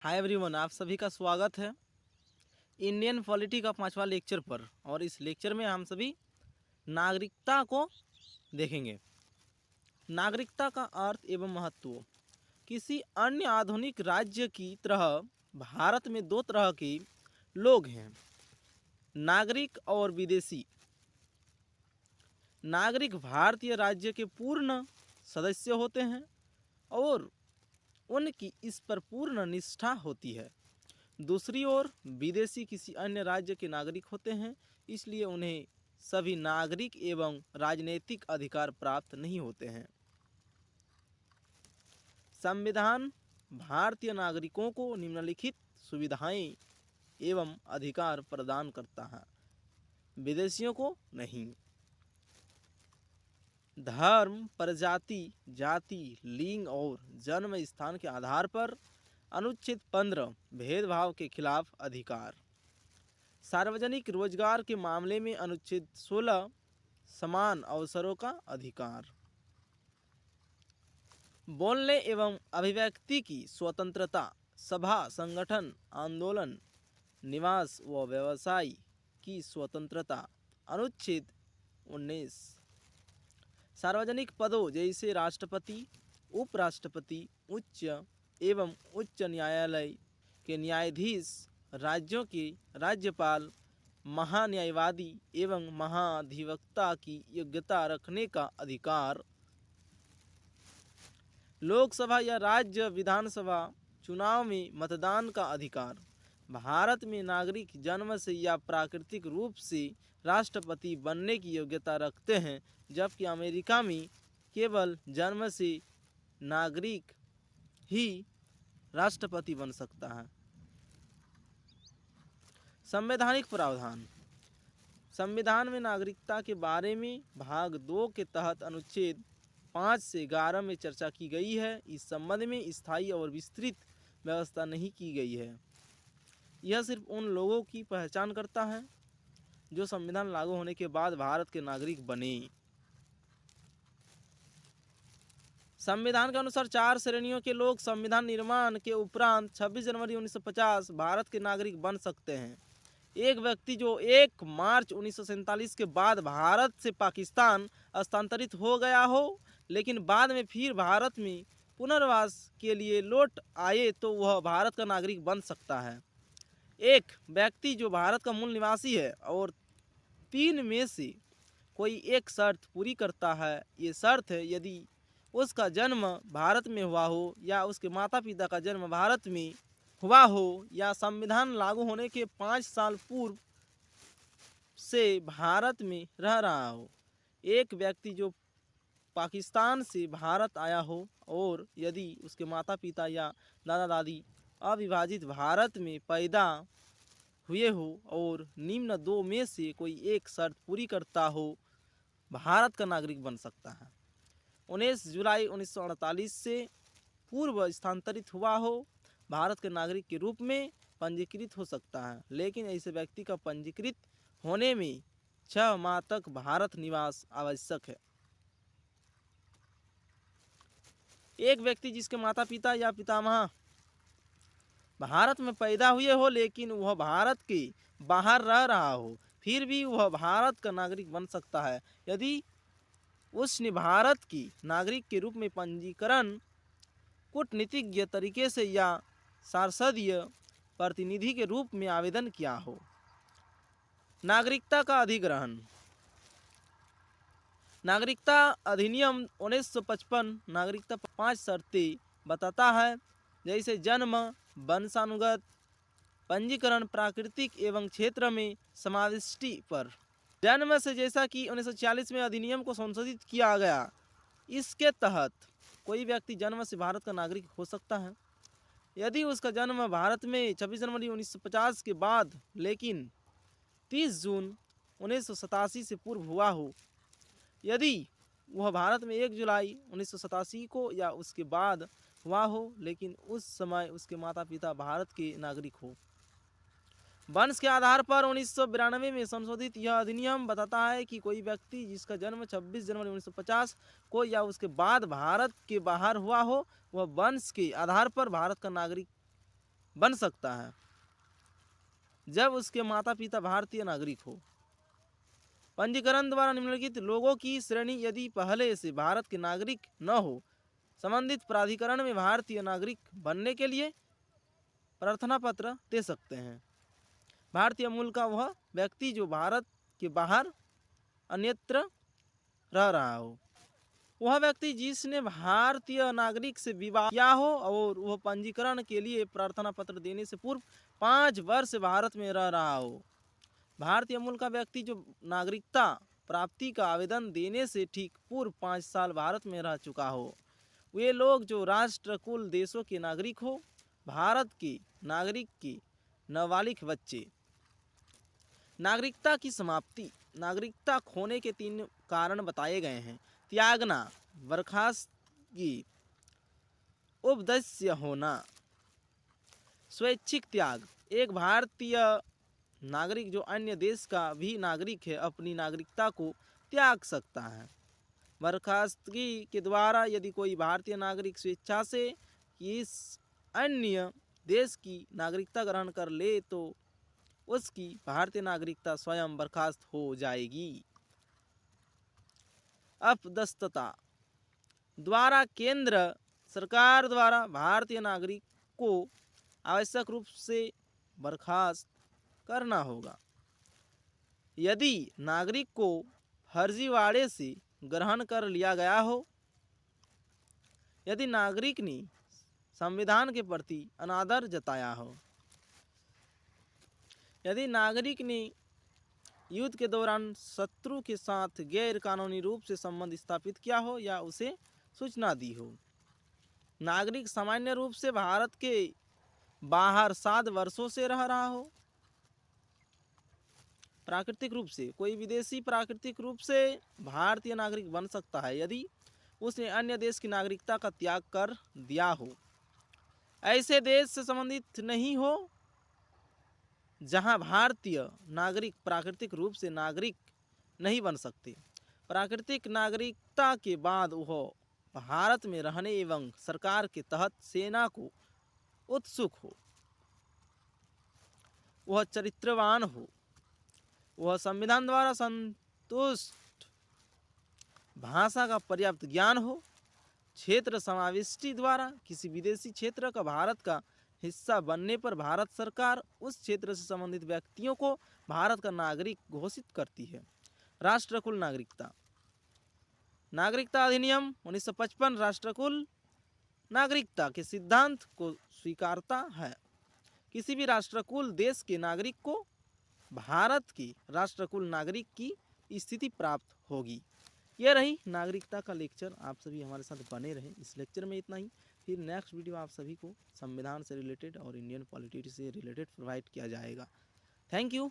Hi everyone, आप सभी का स्वागत है इंडियन पॉलिटी का 5वां लेक्चर पर। और इस लेक्चर में हम सभी नागरिकता को देखेंगे। नागरिकता का अर्थ एवं महत्व। किसी अन्य आधुनिक राज्य की तरह भारत में दो तरह के लोग हैं, नागरिक और विदेशी। नागरिक भारतीय राज्य के पूर्ण सदस्य होते हैं और उनकी इस पर पूर्ण निष्ठा होती है। दूसरी ओर विदेशी किसी अन्य राज्य के नागरिक होते हैं, इसलिए उन्हें सभी नागरिक एवं राजनीतिक अधिकार प्राप्त नहीं होते हैं। संविधान भारतीय नागरिकों को निम्नलिखित सुविधाएं एवं अधिकार प्रदान करता है, विदेशियों को नहीं। धर्म, प्रजाति, जाति, लिंग और जन्म स्थान के आधार पर अनुच्छेद 15 भेदभाव के खिलाफ अधिकार। सार्वजनिक रोजगार के मामले में अनुच्छेद 16 समान अवसरों का अधिकार। बोलने एवं अभिव्यक्ति की स्वतंत्रता, सभा, संगठन, आंदोलन, निवास व व्यवसाय की स्वतंत्रता। अनुच्छेद 19 सार्वजनिक पदों जैसे राष्ट्रपति, उपराष्ट्रपति, उच्च एवं उच्च न्यायालय के न्यायाधीश, राज्यों के राज्यपाल, महान्यायवादी एवं महाधिवक्ता की योग्यता रखने का अधिकार। लोकसभा या राज्य विधानसभा चुनाव में मतदान का अधिकार। भारत में नागरिक जन्म से या प्राकृतिक रूप से राष्ट्रपति बनने की योग्यता रखते हैं, जबकि अमेरिका में केवल जन्म से नागरिक ही राष्ट्रपति बन सकता है। संवैधानिक प्रावधान। संविधान में नागरिकता के बारे में भाग 2 के तहत अनुच्छेद 5 से 11 में चर्चा की गई है। इस संबंध में स्थायी और विस्तृत व्यवस्था नहीं की गई है। यह सिर्फ उन लोगों की पहचान करता है जो संविधान लागू होने के बाद भारत के नागरिक बने। संविधान के अनुसार 4 श्रेणियों के लोग संविधान निर्माण के उपरांत 26 जनवरी 1950 भारत के नागरिक बन सकते हैं। एक व्यक्ति जो 1 मार्च 1947 के बाद भारत से पाकिस्तान स्थानांतरित हो गया हो, लेकिन बाद में फिर भारत में पुनर्वास के लिए लौट आए, तो वह भारत का नागरिक बन सकता है। एक व्यक्ति जो भारत का मूल निवासी है और 3 में से कोई एक शर्त पूरी करता है। ये शर्त है यदि उसका जन्म भारत में हुआ हो, या उसके माता पिता का जन्म भारत में हुआ हो, या संविधान लागू होने के 5 साल पूर्व से भारत में रह रहा हो। एक व्यक्ति जो पाकिस्तान से भारत आया हो और यदि उसके माता पिता या दादा दादी अविभाजित भारत में पैदा हुए हो और निम्न 2 में से कोई एक शर्त पूरी करता हो, भारत का नागरिक बन सकता है। 19 जुलाई 1948 से पूर्व स्थानांतरित हुआ हो, भारत के नागरिक के रूप में पंजीकृत हो सकता है, लेकिन ऐसे व्यक्ति का पंजीकृत होने में 6 माह तक भारत निवास आवश्यक है। एक व्यक्ति जिसके माता पिता या पितामह भारत में पैदा हुए हो, लेकिन वह भारत के बाहर रह रहा हो, फिर भी वह भारत का नागरिक बन सकता है यदि उसने भारत की नागरिक के रूप में पंजीकरण कूटनीतिज्ञ तरीके से या सांसदीय प्रतिनिधि के रूप में आवेदन किया हो। नागरिकता का अधिग्रहण। नागरिकता अधिनियम 1955 नागरिकता 5 शर्तें बताता है, जैसे जन्म, वंशानुगत, पंजीकरण, प्राकृतिक एवं क्षेत्र में समाविष्टि पर। जन्म से, जैसा कि 1946 में अधिनियम को संशोधित किया गया, इसके तहत कोई व्यक्ति जन्म से भारत का नागरिक हो सकता है यदि उसका जन्म भारत में 26 जनवरी 1950 के बाद लेकिन 30 जून 1987 से पूर्व हुआ हो। यदि वह भारत में 1 जुलाई 1987 को या उसके बाद हुआ हो, लेकिन उस समय उसके माता पिता भारत के नागरिक हो। वंश के आधार पर 1992 में संशोधित यह अधिनियम बताता है कि कोई व्यक्ति जिसका जन्म 26 जनवरी 1950 को या उसके बाद भारत के बाहर हुआ हो, वह वंश के आधार पर भारत का नागरिक बन सकता है जब उसके माता पिता भारतीय नागरिक हो। पंजीकरण द्वारा निम्नलिखित लोगों की श्रेणी यदि पहले से भारत के नागरिक न हो, संबंधित प्राधिकरण में भारतीय नागरिक बनने के लिए प्रार्थना पत्र दे सकते हैं। भारतीय मूल का वह व्यक्ति जो भारत के बाहर अन्यत्र रह रहा हो, वह व्यक्ति जिसने भारतीय नागरिक से विवाह किया हो और वह पंजीकरण के लिए प्रार्थना पत्र देने से पूर्व 5 वर्ष भारत में रह रहा हो। भारतीय मूल का व्यक्ति जो नागरिकता प्राप्ति का आवेदन देने से ठीक पूर्व 5 साल भारत में रह चुका हो। वे लोग जो राष्ट्र कुल देशों के नागरिक हो। भारत के नागरिक के नाबालिग बच्चे। नागरिकता की समाप्ति। नागरिकता खोने के 3 कारण बताए गए हैं। त्यागना, बर्खास्तगी, उपदेश्य होना। स्वैच्छिक त्याग। एक भारतीय नागरिक जो अन्य देश का भी नागरिक है अपनी नागरिकता को त्याग सकता है। बर्खास्तगी के द्वारा यदि कोई भारतीय नागरिक स्वेच्छा से इस अन्य देश की नागरिकता ग्रहण कर ले तो उसकी भारतीय नागरिकता स्वयं बर्खास्त हो जाएगी। अपदस्थता द्वारा केंद्र सरकार द्वारा भारतीय नागरिक को आवश्यक रूप से बर्खास्त करना होगा। यदि नागरिक को फर्जीवाड़े से ग्रहण कर लिया गया हो, यदि नागरिक ने संविधान के प्रति अनादर जताया हो, यदि नागरिक ने युद्ध के दौरान शत्रु के साथ गैर कानूनी रूप से संबंध स्थापित किया हो या उसे सूचना दी हो। नागरिक सामान्य रूप से भारत के बाहर 7 वर्षों से रह रहा हो। प्राकृतिक रूप से कोई विदेशी प्राकृतिक रूप से भारतीय नागरिक बन सकता है यदि उसने अन्य देश की नागरिकता का त्याग कर दिया हो। ऐसे देश से संबंधित नहीं हो जहां भारतीय नागरिक प्राकृतिक रूप से नागरिक नहीं बन सकते। प्राकृतिक नागरिकता के बाद वह भारत में रहने एवं सरकार के तहत सेना को उत्सुक हो, वह चरित्रवान हो, वह संविधान द्वारा संतुष्ट, भाषा का पर्याप्त ज्ञान हो, क्षेत्र समाविष्टि द्वारा किसी विदेशी क्षेत्र का भारत का हिस्सा बनने पर भारत सरकार उस क्षेत्र से संबंधित व्यक्तियों को भारत का नागरिक घोषित करती है। राष्ट्रकुल नागरिकता। नागरिकता अधिनियम 1955 राष्ट्रकुल नागरिकता के सिद्धांत को स्वीकारता है। किसी भी राष्ट्रकुल देश के नागरिक को भारत के राष्ट्रकुल नागरिक की स्थिति प्राप्त होगी। यह रही नागरिकता का लेक्चर। आप सभी हमारे साथ बने रहें। इस लेक्चर में इतना ही। फिर नेक्स्ट वीडियो आप सभी को संविधान से रिलेटेड और इंडियन पॉलिटिक्स से रिलेटेड प्रोवाइड किया जाएगा। Thank you.